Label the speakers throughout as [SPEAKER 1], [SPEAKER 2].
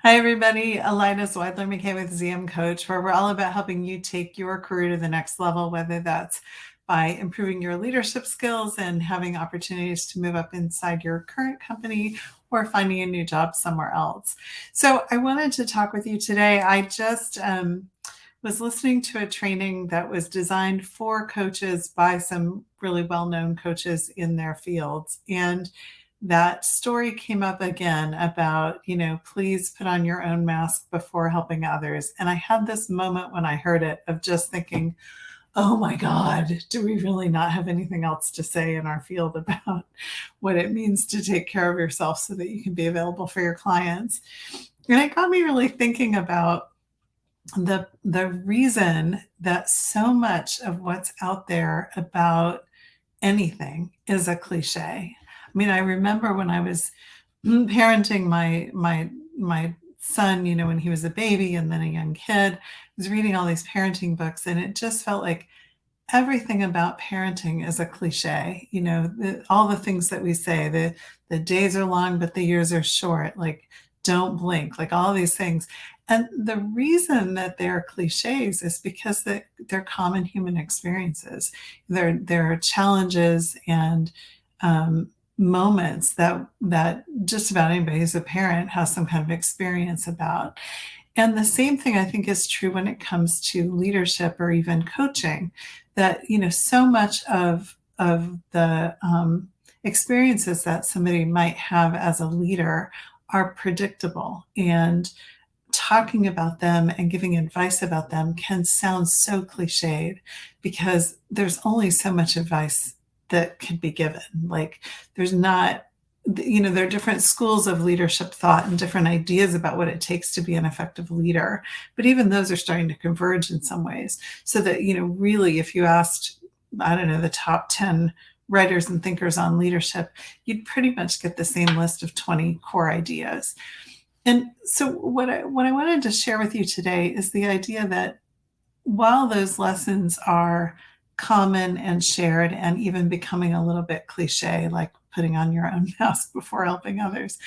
[SPEAKER 1] Hi, everybody. Elida Zweidler-McKay with ZM Coach, where we're all about helping you take your career to the next level, whether that's by improving your leadership skills and having opportunities to move up inside your current company or finding a new job somewhere else. So I wanted to talk with you today. I just was listening to a training that was designed for coaches by some really well-known coaches in their fields. And that story came up again about, please put on your own mask before helping others. And I had this moment when I heard it of just thinking, oh my God, do we really not have anything else to say in our field about what it means to take care of yourself so that you can be available for your clients? And it got me really thinking about the reason that so much of what's out there about anything is a cliche. I mean, I remember when I was parenting my son, when he was a baby and then a young kid, I was reading all these parenting books, and it just felt like everything about parenting is a cliche. All the things that we say, the days are long, but the years are short, like don't blink, like all these things. And the reason that they're cliches is because they're common human experiences. There are challenges and moments that just about anybody who's a parent has some kind of experience about. And the same thing I think is true when it comes to leadership or even coaching, that, so much of the experiences that somebody might have as a leader are predictable, and talking about them and giving advice about them can sound so cliched because there's only so much advice that can be given. Like there's not, there are different schools of leadership thought and different ideas about what it takes to be an effective leader. But even those are starting to converge in some ways, so that, really, if you asked, I don't know, the top 10 writers and thinkers on leadership, you'd pretty much get the same list of 20 core ideas. And so what I wanted to share with you today is the idea that while those lessons are common and shared and even becoming a little bit cliche, like putting on your own mask before helping others,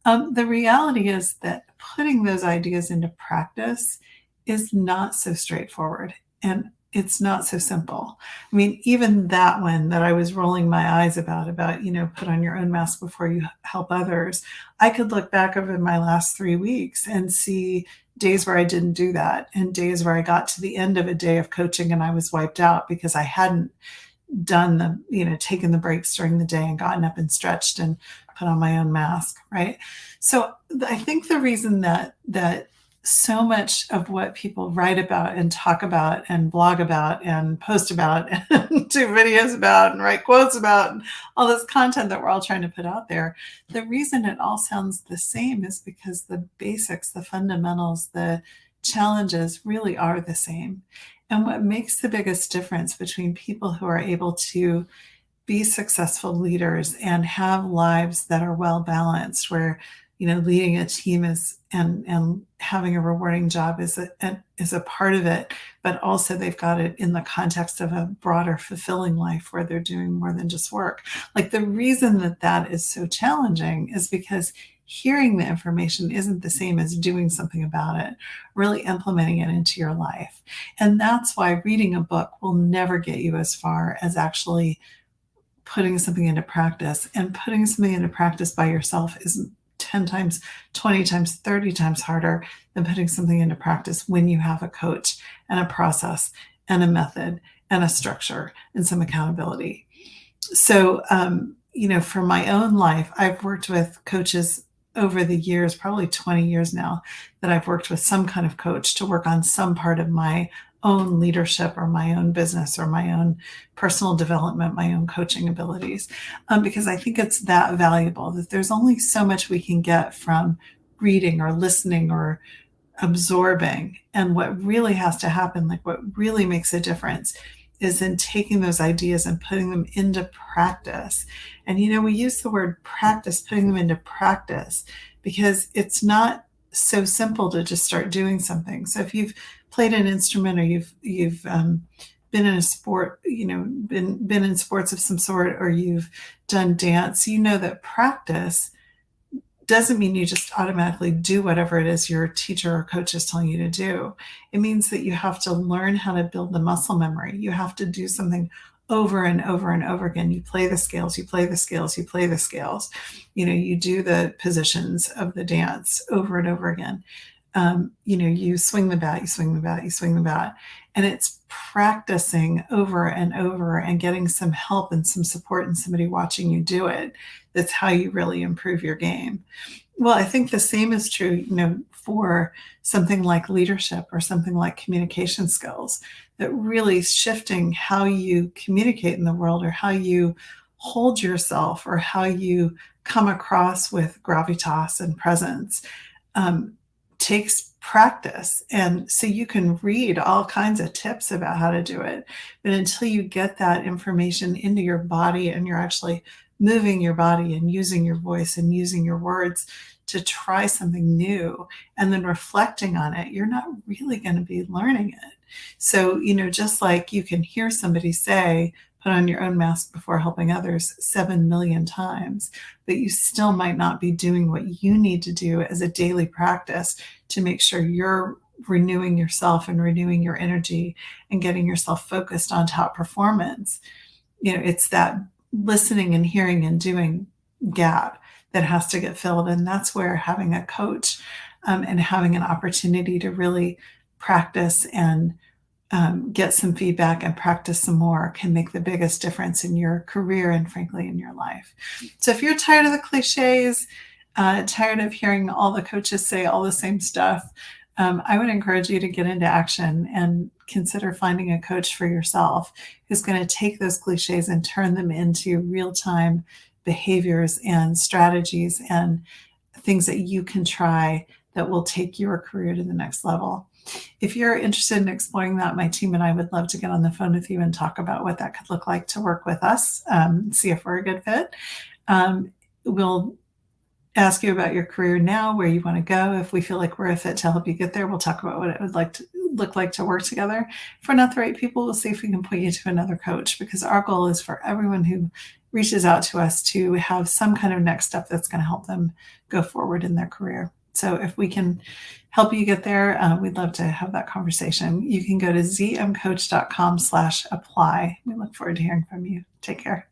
[SPEAKER 1] the reality is that putting those ideas into practice is not so straightforward. And it's not so simple. I mean, even that one that I was rolling my eyes about, put on your own mask before you help others, I could look back over my last 3 weeks and see days where I didn't do that, and days where I got to the end of a day of coaching and I was wiped out because I hadn't done taken the breaks during the day and gotten up and stretched and put on my own mask, right? So I think the reason that so much of what people write about and talk about and blog about and post about and do videos about and write quotes about and all this content that we're all trying to put out there, the reason it all sounds the same is because the basics, the fundamentals, the challenges really are the same. And what makes the biggest difference between people who are able to be successful leaders and have lives that are well balanced, where leading a team is and having a rewarding job is a part of it, but also they've got it in the context of a broader, fulfilling life where they're doing more than just work. Like, the reason that is so challenging is because hearing the information isn't the same as doing something about it, really implementing it into your life. And that's why reading a book will never get you as far as actually putting something into practice. And putting something into practice by yourself is 10 times, 20 times, 30 times harder than putting something into practice when you have a coach and a process and a method and a structure and some accountability. So, for my own life, I've worked with coaches over the years, probably 20 years now, that I've worked with some kind of coach to work on some part of my own leadership or my own business or my own personal development, my own coaching abilities, because I think it's that valuable, that there's only so much we can get from reading or listening or absorbing. And what really has to happen, like what really makes a difference, is in taking those ideas and putting them into practice. And, we use the word practice, putting them into practice, because it's not so simple to just start doing something. So if you've played an instrument, or you've been in a sport, been in sports of some sort, or you've done dance, that practice doesn't mean you just automatically do whatever it is your teacher or coach is telling you to do. It means that you have to learn how to build the muscle memory. You have to do something over and over and over again. You play the scales, you play the scales, you play the scales. You do the positions of the dance over and over again. You swing the bat, you swing the bat, you swing the bat. And it's practicing over and over and getting some help and some support and somebody watching you do it. That's how you really improve your game. Well, I think the same is true, for something like leadership or something like communication skills, that really shifting how you communicate in the world or how you hold yourself or how you come across with gravitas and presence um, takes practice. And so you can read all kinds of tips about how to do it. But until you get that information into your body and you're actually moving your body and using your voice and using your words to try something new and then reflecting on it, you're not really going to be learning it. So, just like you can hear somebody say, put on your own mask before helping others 7 million times, but you still might not be doing what you need to do as a daily practice to make sure you're renewing yourself and renewing your energy and getting yourself focused on top performance. It's that listening and hearing and doing gap that has to get filled. And that's where having a coach and having an opportunity to really practice and get some feedback and practice some more can make the biggest difference in your career and frankly in your life. So if you're tired of the cliches, tired of hearing all the coaches say all the same stuff, I would encourage you to get into action and consider finding a coach for yourself who's going to take those cliches and turn them into real-time behaviors and strategies and things that you can try that will take your career to the next level. If you're interested in exploring that, my team and I would love to get on the phone with you and talk about what that could look like to work with us, see if we're a good fit. We'll ask you about your career now, where you want to go. If we feel like we're a fit to help you get there, we'll talk about what it would look like to work together. If we're not the right people, we'll see if we can point you to another coach, because our goal is for everyone who reaches out to us to have some kind of next step that's going to help them go forward in their career. So if we can help you get there, we'd love to have that conversation. You can go to zmcoach.com/apply. We look forward to hearing from you. Take care.